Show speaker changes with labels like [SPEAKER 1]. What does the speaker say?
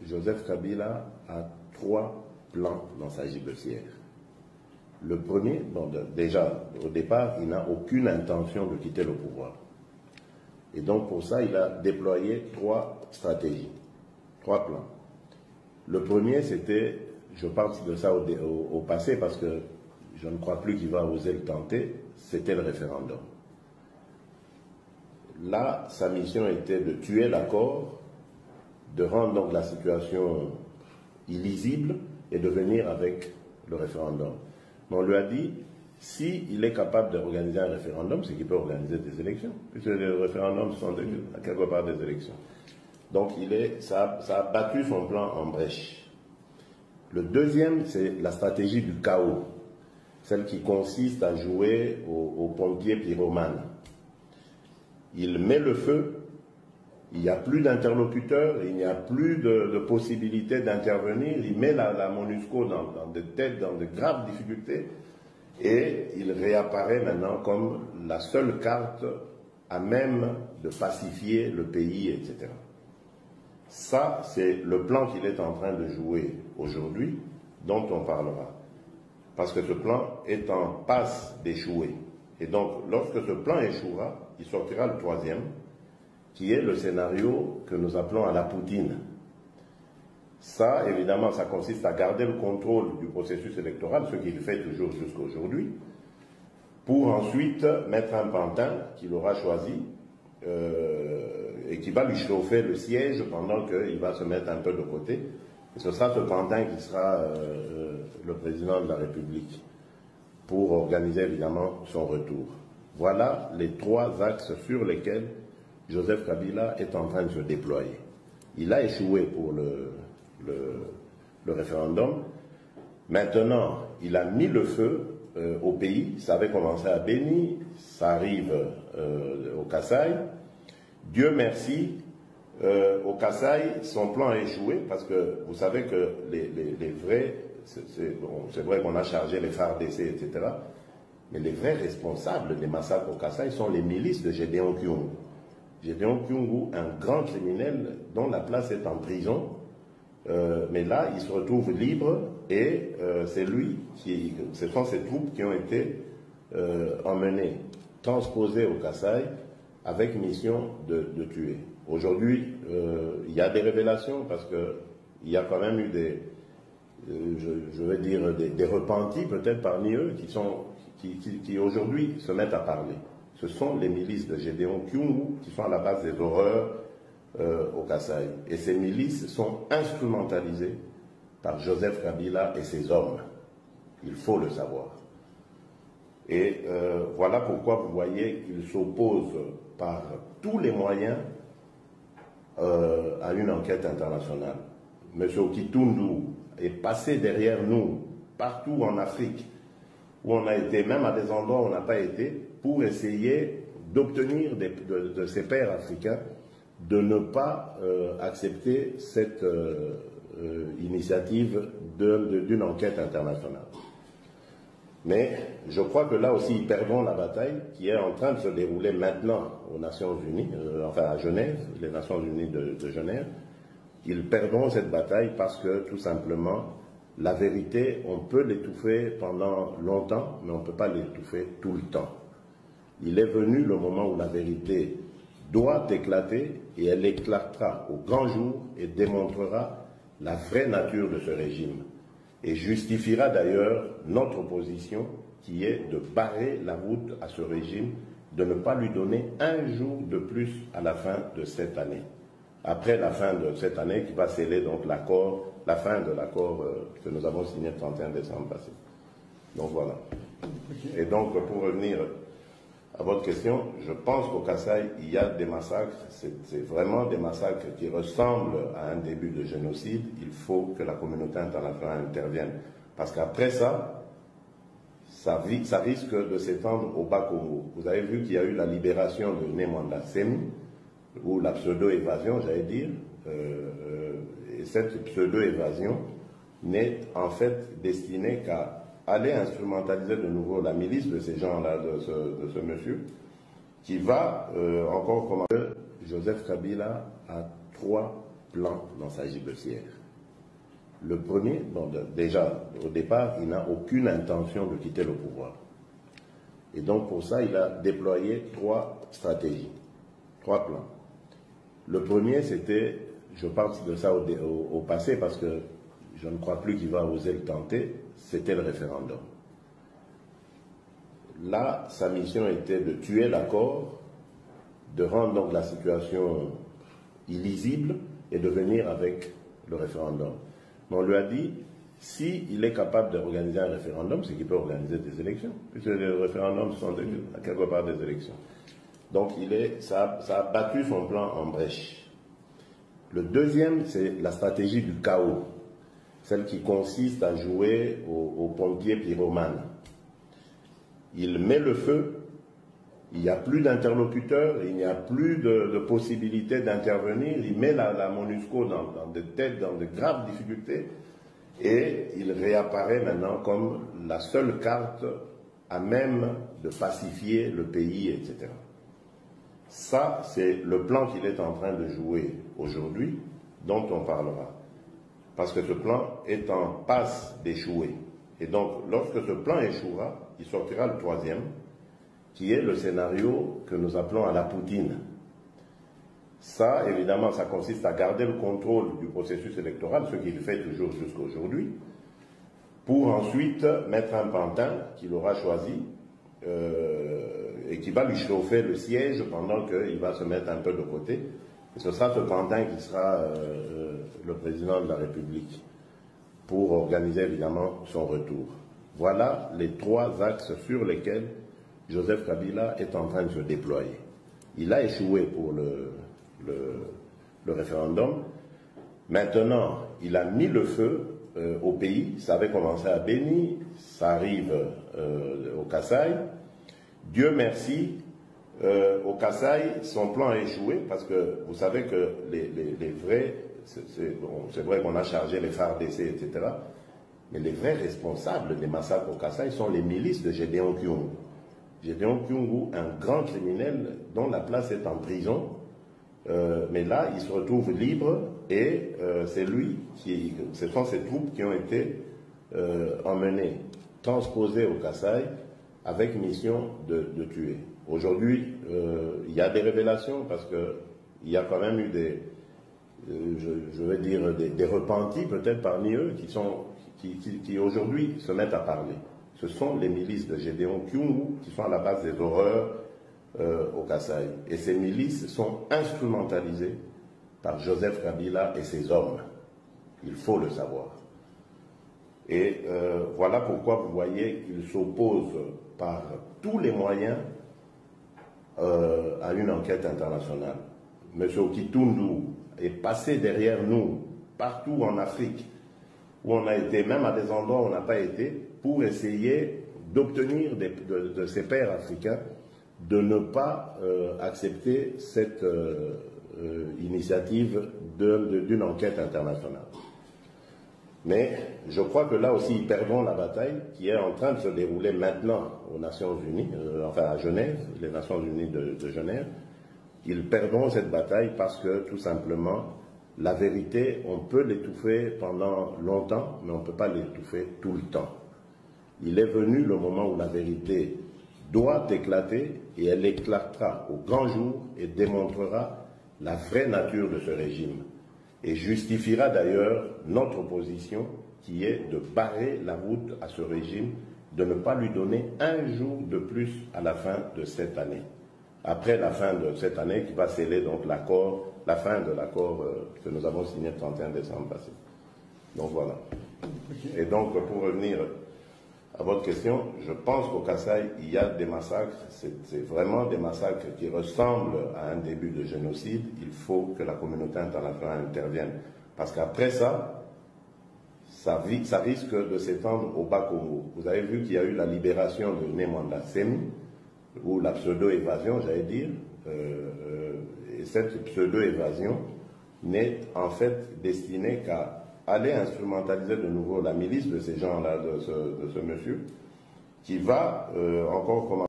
[SPEAKER 1] Joseph Kabila a 3 plans dans sa gibecière. Le premier, bon, déjà au départ, il n'a aucune intention de quitter le pouvoir. Et donc pour ça, il a déployé 3 stratégies, 3 plans. Le premier, c'était, je parle de ça au passé parce que je ne crois plus qu'il va oser le tenter, c'était le référendum. Là, sa mission était de tuer l'accord, de rendre donc la situation illisible et de venir avec le référendum. Mais on lui a dit, s'il est capable d'organiser un référendum, c'est qu'il peut organiser des élections, puisque les référendums sont quelque part des élections. Donc ça a battu son plan en brèche. Le deuxième, c'est la stratégie du chaos, celle qui consiste à jouer aux pompiers pyromanes. Il met le feu, il n'y a plus d'interlocuteurs, il n'y a plus de possibilité d'intervenir, il met la MONUSCO dans de graves difficultés et il réapparaît maintenant comme la seule carte à même de pacifier le pays, etc. Ça, c'est le plan qu'il est en train de jouer aujourd'hui, dont on parlera. Parce que ce plan est en passe d'échouer. Et donc, lorsque ce plan échouera, il sortira le troisième, qui est le scénario que nous appelons à la Poutine. Ça, évidemment, ça consiste à garder le contrôle du processus électoral, ce qu'il fait toujours jusqu'à aujourd'hui, pour ensuite mettre un pantin qu'il aura choisi et qui va lui chauffer le siège pendant qu'il va se mettre un peu de côté. Et ce sera ce pantin qui sera le président de la République pour organiser évidemment son retour. Voilà les 3 axes sur lesquels Joseph Kabila est en train de se déployer. Il a échoué pour le référendum. Maintenant, il a mis le feu au pays. Ça avait commencé à Béni, ça arrive au Kasaï. Dieu merci, au Kasaï, son plan a échoué parce que vous savez que les vrais, c'est vrai qu'on a chargé les FARDC, etc. Mais les vrais responsables des massacres au Kasaï sont les milices de Gédéon Kyungu. Gédéon Kyungu, un grand criminel dont la place est en prison, mais là, il se retrouve libre et ce sont ces troupes qui ont été emmenées, transposées au Kasaï avec mission de tuer. Aujourd'hui, il y a des révélations parce qu'il y a quand même eu je vais dire des repentis peut-être parmi eux qui aujourd'hui se mettent à parler. Ce sont les milices de Gédéon Kyungu qui sont à la base des horreurs au Kasaï. Et ces milices sont instrumentalisées par Joseph Kabila et ses hommes. Il faut le savoir. Et voilà pourquoi vous voyez qu'il s'oppose par tous les moyens à une enquête internationale. M. Kitundu est passé derrière nous, partout en Afrique, où on a été, même à des endroits où on n'a pas été, pour essayer d'obtenir de ses pairs africains de ne pas accepter cette initiative d'une enquête internationale. Mais je crois que là aussi, ils perdront la bataille qui est en train de se dérouler maintenant aux Nations Unies, enfin à Genève, les Nations Unies de Genève. Ils perdront cette bataille parce que, tout simplement, la vérité, on peut l'étouffer pendant longtemps, mais on ne peut pas l'étouffer tout le temps. Il est venu le moment où la vérité doit éclater et elle éclatera au grand jour et démontrera la vraie nature de ce régime et justifiera d'ailleurs notre position qui est de barrer la route à ce régime, de ne pas lui donner un jour de plus à la fin de cette année. Après la fin de cette année qui va sceller donc l'accord, la fin de l'accord que nous avons signé le 31 décembre passé. Donc voilà. Et donc pour revenir à votre question, je pense qu'au Kasaï, il y a des massacres, c'est vraiment des massacres qui ressemblent à un début de génocide. Il faut que la communauté internationale intervienne. Parce qu'après ça risque de s'étendre au Bas-Congo. Vous avez vu qu'il y a eu la libération de Nemwanda Semi, ou la pseudo-évasion, j'allais dire. Et cette pseudo-évasion n'est en fait destinée qu'à aller instrumentaliser de nouveau la milice de ces gens-là, de ce monsieur, qui va encore commander. Joseph Kabila a 3 plans dans sa gibecière. Le premier, bon, déjà, au départ, il n'a aucune intention de quitter le pouvoir. Et donc, pour ça, il a déployé 3 stratégies, 3 plans. Le premier, c'était, je parle de ça au passé parce que je ne crois plus qu'il va oser le tenter, c'était le référendum. Là, sa mission était de tuer l'accord, de rendre donc la situation illisible et de venir avec le référendum. Mais on lui a dit, s'il est capable d'organiser un référendum, c'est qu'il peut organiser des élections, puisque les référendums sont quelque part des élections. Donc ça a battu son plan en brèche. Le deuxième, c'est la stratégie du chaos, celle qui consiste à jouer aux pompiers pyromanes. Il met le feu, il n'y a plus d'interlocuteurs, il n'y a plus de possibilité d'intervenir, il met la MONUSCO dans de graves difficultés et il réapparaît maintenant comme la seule carte à même de pacifier le pays, etc. Ça, c'est le plan qu'il est en train de jouer aujourd'hui, dont on parlera. Parce que ce plan est en passe d'échouer. Et donc, lorsque ce plan échouera, il sortira le troisième, qui est le scénario que nous appelons à la Poutine. Ça, évidemment, ça consiste à garder le contrôle du processus électoral, ce qu'il fait toujours jusqu'à aujourd'hui, pour ensuite mettre un pantin qu'il aura choisi et qui va lui chauffer le siège pendant qu'il va se mettre un peu de côté. Et ce sera ce pantin qui sera le président de la République pour organiser évidemment son retour. Voilà les 3 axes sur lesquels Joseph Kabila est en train de se déployer. Il a échoué pour le référendum. Maintenant, il a mis le feu au pays. Ça avait commencé à Béni, ça arrive au Kasaï. Dieu merci, au Kasaï, son plan a échoué parce que vous savez que les vrais, c'est vrai qu'on a chargé les FARDC, etc. Mais les vrais responsables des massacres au Kasaï sont les milices de Gédéon Kyungu. Gédéon Kyungu, un grand criminel dont la place est en prison, mais là, il se retrouve libre et ce sont ces troupes qui ont été emmenées, transposées au Kasaï avec mission de tuer. Aujourd'hui, il y a des révélations parce qu'il y a quand même eu je vais dire des repentis peut-être parmi eux qui aujourd'hui se mettent à parler. Ce sont les milices de Gédéon Kyungu qui sont à la base des horreurs au Kasaï. Et ces milices sont instrumentalisées par Joseph Kabila et ses hommes. Il faut le savoir. Et voilà pourquoi vous voyez qu'il s'oppose par tous les moyens à une enquête internationale. M. Kitundu est passé derrière nous, partout en Afrique, où on a été, même à des endroits où on n'a pas été, pour essayer d'obtenir de ses pairs africains de ne pas accepter cette initiative d'une enquête internationale. Mais je crois que là aussi, ils perdront la bataille qui est en train de se dérouler maintenant aux Nations Unies, enfin à Genève, les Nations Unies de Genève. Ils perdront cette bataille parce que, tout simplement, la vérité, on peut l'étouffer pendant longtemps, mais on ne peut pas l'étouffer tout le temps. Il est venu le moment où la vérité doit éclater et elle éclatera au grand jour et démontrera la vraie nature de ce régime. Et justifiera d'ailleurs notre position qui est de barrer la route à ce régime, de ne pas lui donner un jour de plus à la fin de cette année. Après la fin de cette année qui va sceller donc l'accord, la fin de l'accord que nous avons signé le 31 décembre passé. Donc voilà. Et donc pour revenir à votre question, je pense qu'au Kasaï, il y a des massacres, c'est vraiment des massacres qui ressemblent à un début de génocide. Il faut que la communauté internationale intervienne. Parce qu'après ça, ça risque de s'étendre au Bas-Congo. Vous avez vu qu'il y a eu la libération de Nemwanda Semi, ou la pseudo-évasion, j'allais dire. Et cette pseudo-évasion n'est en fait destinée qu'à aller instrumentaliser de nouveau la milice de ces gens-là, de ce monsieur, qui va encore commencer